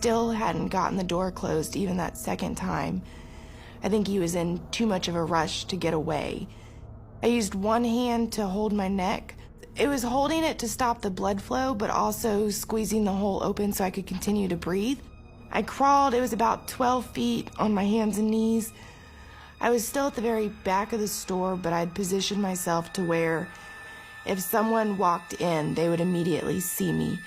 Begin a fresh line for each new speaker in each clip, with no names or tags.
still hadn't gotten the door closed even that second time. I think he was in too much of a rush to get away. I used one hand to hold my neck. It was holding it to stop the blood flow, but also squeezing the hole open so I could continue to breathe. I crawled, it was about 12 feet on my hands and knees. I was still at the very back of the store, but I'd positioned myself to where if someone walked in, they would immediately see me.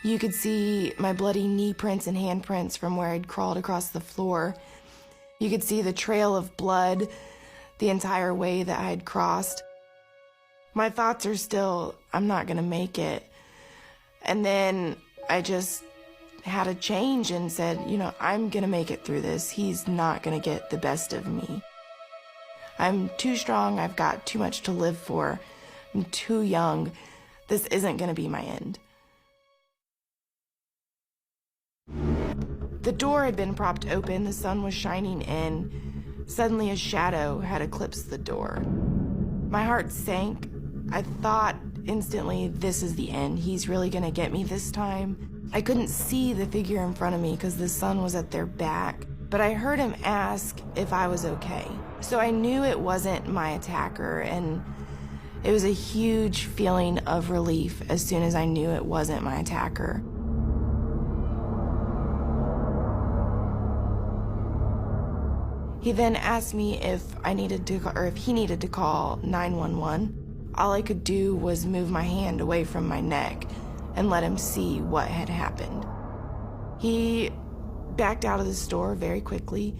You could see my bloody knee prints and handprints from where I'd crawled across the floor. You could see the trail of blood the entire way that I had crossed. My thoughts are still, I'm not gonna make it. And then I just had a change and said, I'm gonna make it through this. He's not gonna get the best of me. I'm too strong, I've got too much to live for. I'm too young. This isn't gonna be my end. The door had been propped open, the sun was shining in. Suddenly a shadow had eclipsed the door. My heart sank. I thought instantly, this is the end. He's really gonna get me this time. I couldn't see the figure in front of me because the sun was at their back, but I heard him ask if I was okay. So I knew it wasn't my attacker, and it was a huge feeling of relief as soon as I knew it wasn't my attacker. He then asked me if he needed to call 911. All I could do was move my hand away from my neck and let him see what had happened. He backed out of the store very quickly,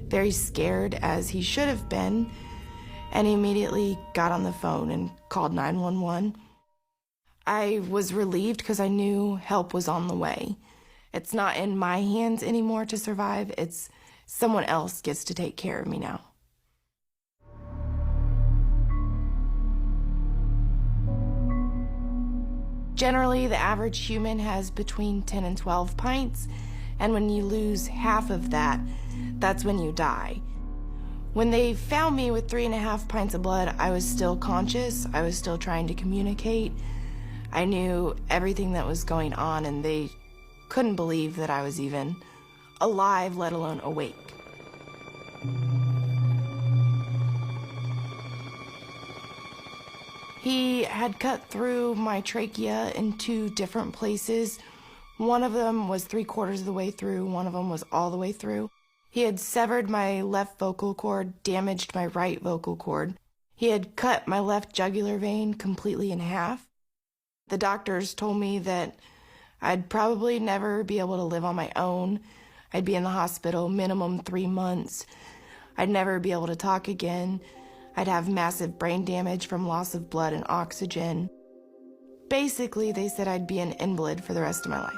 very scared as he should have been, and he immediately got on the phone and called 911. I was relieved because I knew help was on the way. It's not in my hands anymore to survive. It's someone else gets to take care of me now. Generally, the average human has between 10 and 12 pints, and when you lose half of that, that's when you die. When they found me with 3.5 pints of blood, I was still conscious. I was still trying to communicate. I knew everything that was going on, and they couldn't believe that I was even alive, let alone awake. He had cut through my trachea in 2 different places. One of them was 3/4 of the way through, one of them was all the way through. He had severed my left vocal cord, damaged my right vocal cord. He had cut my left jugular vein completely in half. The doctors told me that I'd probably never be able to live on my own. I'd be in the hospital minimum 3 months. I'd never be able to talk again. I'd have massive brain damage from loss of blood and oxygen. Basically, they said I'd be an invalid for the rest of my life.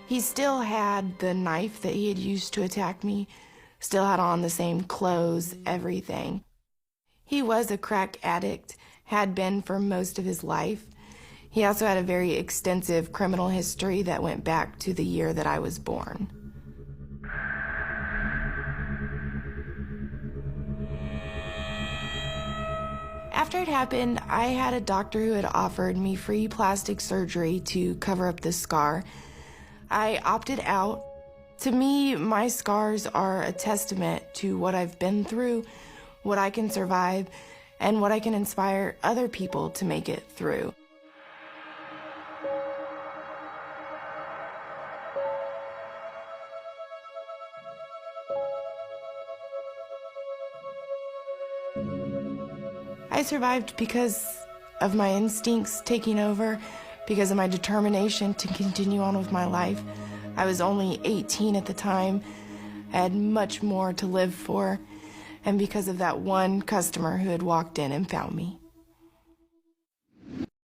He still had the knife that he had used to attack me, still had on the same clothes, everything. He was a crack addict, had been for most of his life. He also had a very extensive criminal history that went back to the year that I was born. After it happened, I had a doctor who had offered me free plastic surgery to cover up the scar. I opted out. To me, my scars are a testament to what I've been through, what I can survive, and what I can inspire other people to make it through. I survived because of my instincts taking over, because of my determination to continue on with my life. I was only 18 at the time. I had much more to live for, and because of that one customer who had walked in and found me.